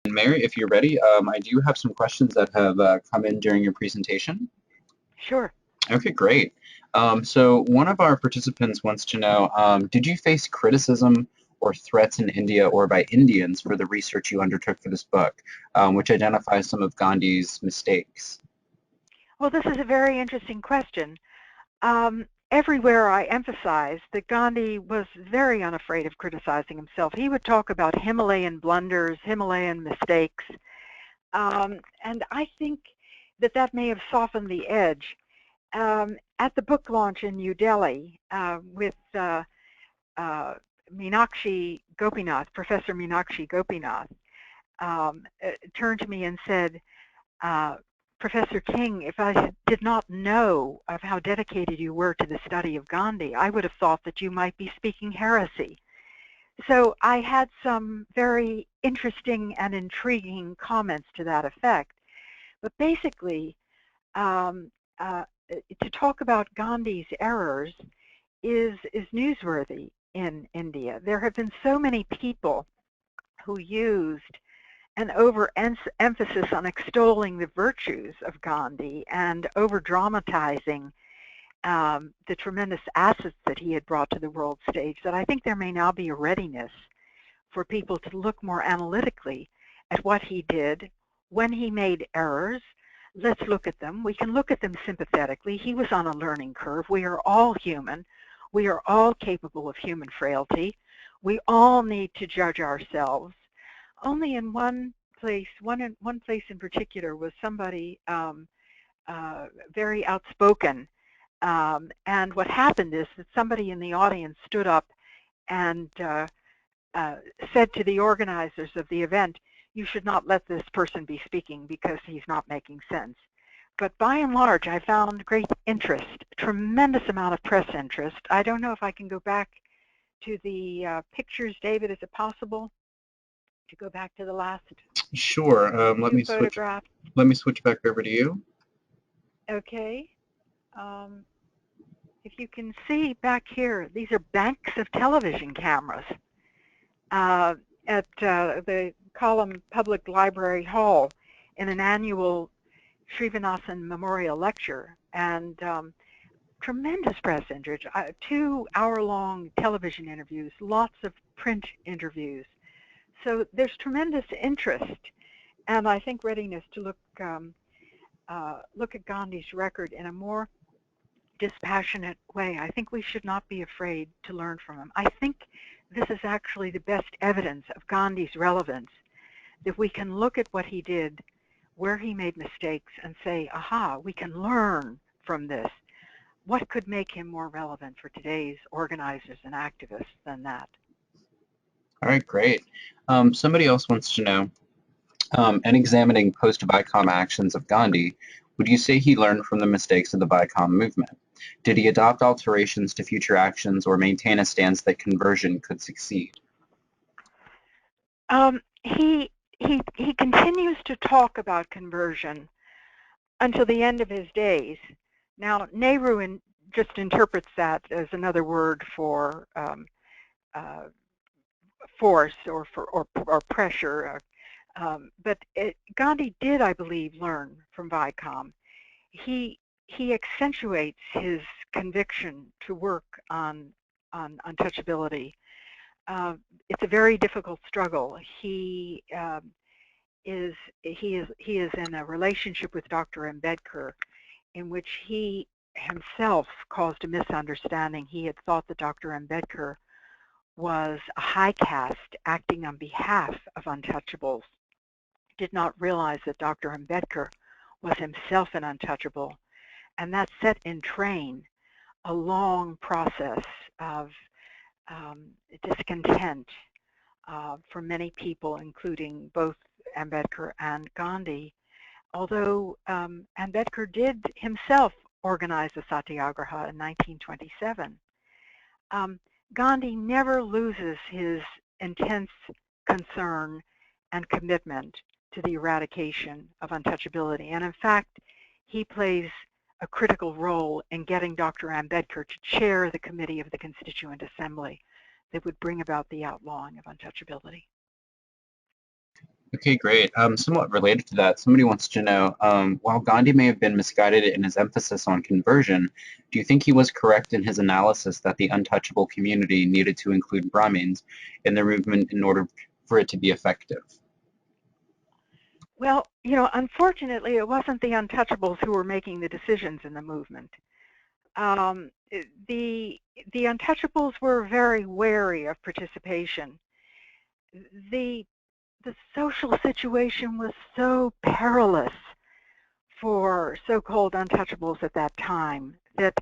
[SPEAKER 1] And Mary, if you're ready, I do have some questions that have come in during your presentation.
[SPEAKER 2] Sure.
[SPEAKER 1] Okay, great. So one of our participants wants to know, did you face criticism or threats in India or by Indians for the research you undertook for this book, which identifies some of Gandhi's mistakes?
[SPEAKER 2] Well, this is a very interesting question. Everywhere I emphasize that Gandhi was very unafraid of criticizing himself. He would talk about Himalayan blunders, Himalayan mistakes, and I think that may have softened the edge. At the book launch in New Delhi with Meenakshi Gopinath, Professor Meenakshi Gopinath, turned to me and said, "Professor King, if I did not know of how dedicated you were to the study of Gandhi, I would have thought that you might be speaking heresy." So I had some very interesting and intriguing comments to that effect. But basically, to talk about Gandhi's errors is newsworthy in India. There have been so many people who used an overemphasis on extolling the virtues of Gandhi and over-dramatizing the tremendous assets that he had brought to the world stage, that I think there may now be a readiness for people to look more analytically at what he did when he made errors. Let's look at them. We can look at them sympathetically. He was on a learning curve. We are all human. We are all capable of human frailty. We all need to judge ourselves. Only in one place in particular was somebody very outspoken. And what happened is that somebody in the audience stood up and said to the organizers of the event, "You should not let this person be speaking because he's not making sense." But by and large, I found great interest, tremendous amount of press interest. I don't know if I can go back to the pictures, David. Is it possible to go back to the last
[SPEAKER 1] Sure. Let me switch back over to you.
[SPEAKER 2] Okay. If you can see back here, these are banks of television cameras at the Column Public Library Hall in an annual Srinivasan Memorial Lecture, and tremendous press interest, 2-hour-long television interviews, lots of print interviews. So there's tremendous interest, and I think readiness to look at Gandhi's record in a more dispassionate way. I think we should not be afraid to learn from him. I think this is actually the best evidence of Gandhi's relevance, that we can look at what he did, where he made mistakes, and say, aha, we can learn from this. What could make him more relevant for today's organizers and activists than that?
[SPEAKER 1] All right, great. Somebody else wants to know, in examining post-Vykom actions of Gandhi, would you say he learned from the mistakes of the Vykom movement? Did he adopt alterations to future actions or maintain a stance that conversion could succeed?
[SPEAKER 2] He continues to talk about conversion until the end of his days. Now, Nehru just interprets that as another word for force or pressure. But Gandhi did, I believe, learn from Vykom. He accentuates his conviction to work on untouchability. It's a very difficult struggle. He is in a relationship with Dr. Ambedkar in which he himself caused a misunderstanding. He had thought that Dr. Ambedkar was a high caste acting on behalf of untouchables, did not realize that Dr. Ambedkar was himself an untouchable, and that set in train a long process of discontent for many people, including both Ambedkar and Gandhi. Although Ambedkar did himself organize the Satyagraha in 1927, Gandhi never loses his intense concern and commitment to the eradication of untouchability. And in fact, he plays a critical role in getting Dr. Ambedkar to chair the committee of the Constituent Assembly that would bring about the outlawing of untouchability.
[SPEAKER 1] Okay, great. Somewhat related to that, somebody wants to know, while Gandhi may have been misguided in his emphasis on conversion, do you think he was correct in his analysis that the untouchable community needed to include Brahmins in the movement in order for it to be effective?
[SPEAKER 2] Well, you know, unfortunately, it wasn't the untouchables who were making the decisions in the movement. The untouchables were very wary of participation. The social situation was so perilous for so-called untouchables at that time that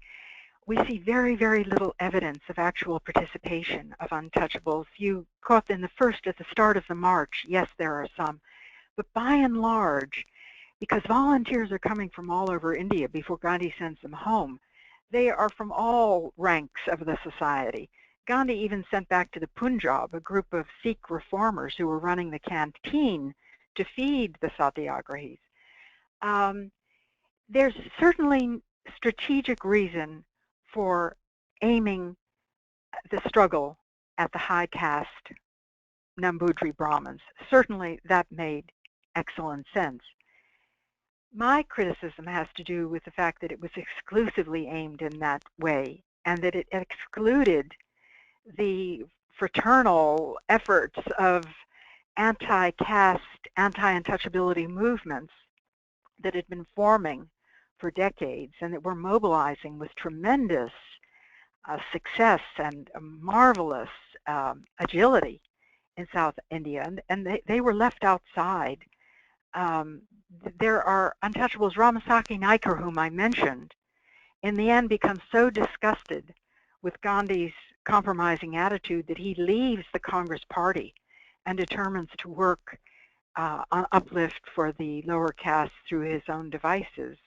[SPEAKER 2] we see very, very little evidence of actual participation of untouchables. You caught at the start of the march, yes, there are some, but by and large, because volunteers are coming from all over India before Gandhi sends them home, they are from all ranks of the society. Gandhi even sent back to the Punjab a group of Sikh reformers who were running the canteen to feed the Satyagrahis. There's certainly strategic reason for aiming the struggle at the high caste Nambudiri Brahmins. Certainly that made excellent sense. My criticism has to do with the fact that it was exclusively aimed in that way and that it excluded the fraternal efforts of anti-caste, anti-untouchability movements that had been forming for decades and that were mobilizing with tremendous success and marvelous agility in South India, and they were left outside. There are untouchables. Ramasamy Naicker, whom I mentioned, in the end becomes so disgusted with Gandhi's compromising attitude that he leaves the Congress Party and determines to work on uplift for the lower castes through his own devices.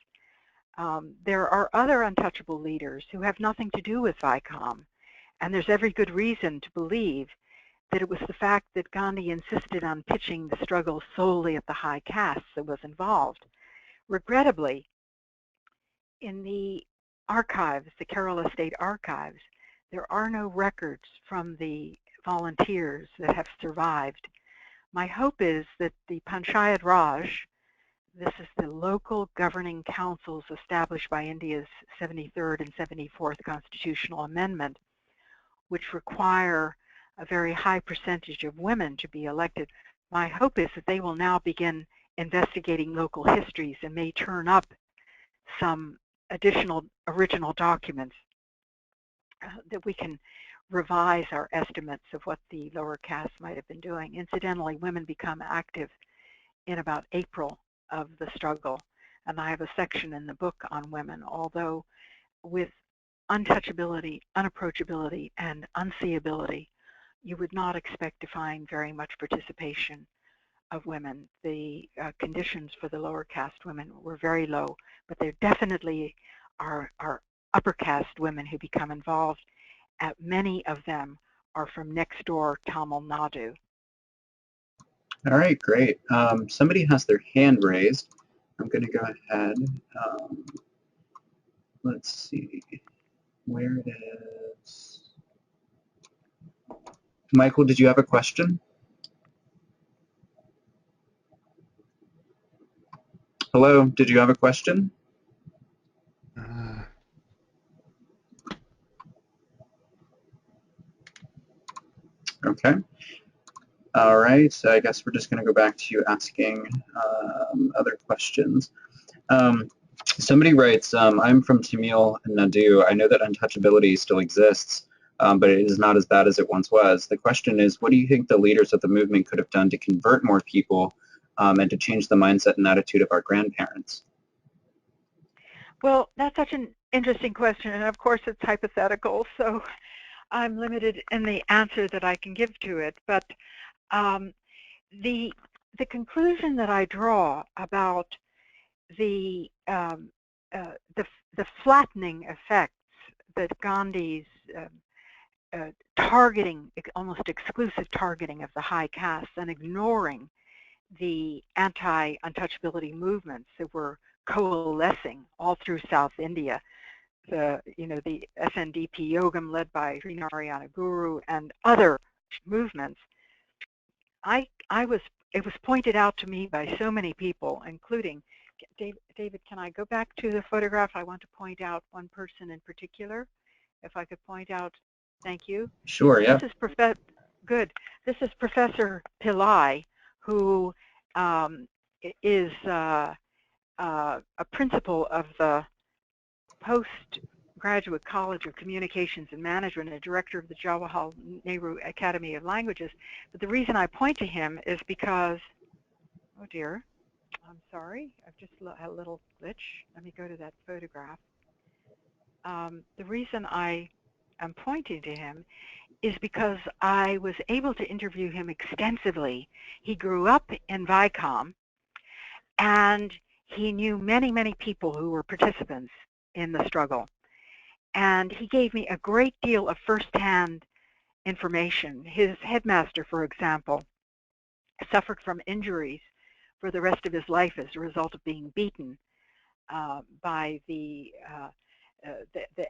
[SPEAKER 2] There are other untouchable leaders who have nothing to do with Vykom, and there's every good reason to believe that it was the fact that Gandhi insisted on pitching the struggle solely at the high castes that was involved. Regrettably, in the archives, the Kerala State Archives, there are no records from the volunteers that have survived. My hope is that the Panchayat Raj, this is the local governing councils established by India's 73rd and 74th constitutional amendment, which require a very high percentage of women to be elected. My hope is that they will now begin investigating local histories and may turn up some additional original documents that we can revise our estimates of what the lower castes might have been doing. Incidentally, women become active in about April of the struggle, and I have a section in the book on women, although with untouchability, unapproachability, and unseeability, you would not expect to find very much participation of women. The conditions for the lower caste women were very low, but there definitely are upper caste women who become involved. Many of them are from next door Tamil Nadu.
[SPEAKER 1] All right, great. Somebody has their hand raised. I'm going to go ahead. Let's see where it is. Michael, did you have a question? Hello, did you have a question? Okay. All right, so I guess we're just going to go back to you asking other questions. Somebody writes, I'm from Tamil Nadu. I know that untouchability still exists, but it is not as bad as it once was. The question is, what do you think the leaders of the movement could have done to convert more people and to change the mindset and attitude of our grandparents?
[SPEAKER 2] Well, that's such an interesting question, and of course it's hypothetical, so I'm limited in the answer that I can give to it. But the conclusion that I draw about the flattening effects that Gandhi's targeting, almost exclusive targeting of the high caste, and ignoring the anti-untouchability movements that were coalescing all through South India, the SNDP Yogam led by Sri Narayana Guru and other movements. It was pointed out to me by so many people, including David, can I go back to the photograph? I want to point out one person in particular. If I could point out, thank you.
[SPEAKER 1] Sure, yeah.
[SPEAKER 2] This is Professor Pillai, who is a principal of the Postgraduate College of Communications and Management and director of the Jawaharlal Nehru Academy of Languages. But the reason I point to him is because, oh dear, I'm sorry, I've just had a little glitch. Let me go to that photograph. The reason I am pointing to him is because I was able to interview him extensively. He grew up in Vykom, and he knew many, many people who were participants in the struggle. And he gave me a great deal of firsthand information. His headmaster, for example, suffered from injuries for the rest of his life as a result of being beaten by the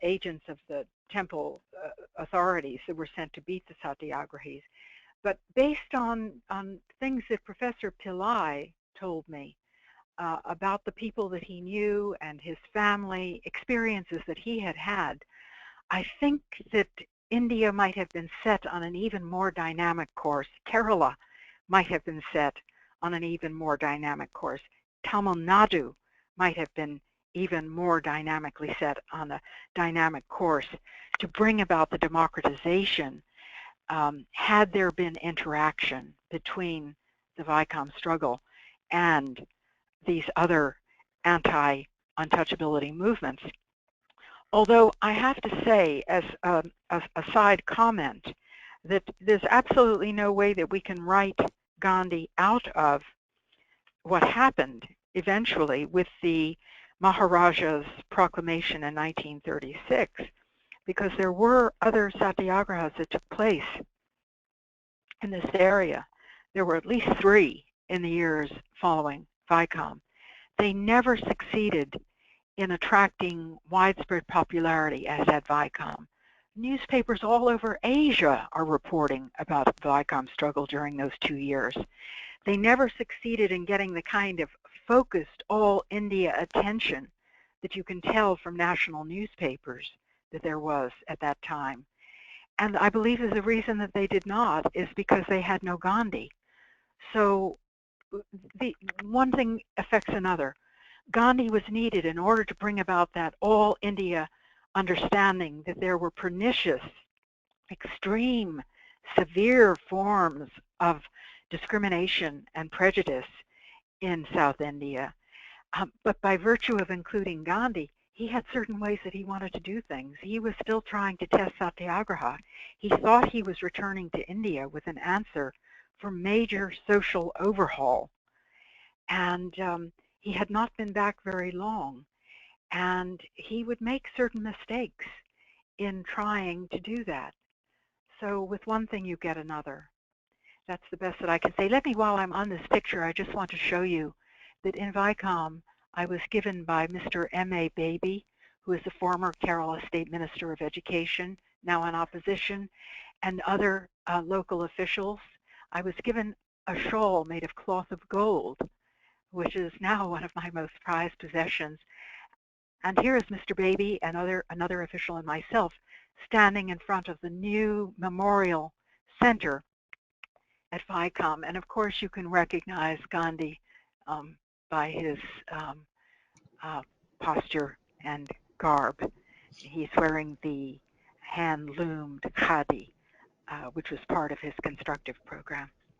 [SPEAKER 2] agents of the temple authorities that were sent to beat the satyagrahis. But based on things that Professor Pillai told me about the people that he knew and his family, experiences that he had had, I think that India might have been set on an even more dynamic course. Kerala might have been set on an even more dynamic course. Tamil Nadu might have been even more dynamically set on a dynamic course to bring about the democratization had there been interaction between the Vykom struggle and these other anti-untouchability movements. Although I have to say, as a side comment, that there's absolutely no way that we can write Gandhi out of what happened eventually with the Maharaja's proclamation in 1936, because there were other satyagrahas that took place in this area. There were at least 3 in the years following Vykom. They never succeeded in attracting widespread popularity as had Vykom. Newspapers all over Asia are reporting about the Vykom struggle during those 2 years. They never succeeded in getting the kind of focused all-India attention that you can tell from national newspapers that there was at that time. And I believe that the reason that they did not is because they had no Gandhi. So one thing affects another. Gandhi was needed in order to bring about that all-India understanding that there were pernicious, extreme, severe forms of discrimination and prejudice in South India. But by virtue of including Gandhi, he had certain ways that he wanted to do things. He was still trying to test Satyagraha. He thought he was returning to India with an answer for major social overhaul. And he had not been back very long. And he would make certain mistakes in trying to do that. So with one thing, you get another. That's the best that I can say. Let me, while I'm on this picture, I just want to show you that in Vykom, I was given by Mr. M.A. Baby, who is the former Kerala State Minister of Education, now in opposition, and other local officials. I was given a shawl made of cloth of gold, which is now one of my most prized possessions. And here is Mr. Baby and another official and myself standing in front of the new memorial center at Vykom. And of course, you can recognize Gandhi by his posture and garb. He's wearing the hand-loomed khadi, which was part of his constructive program.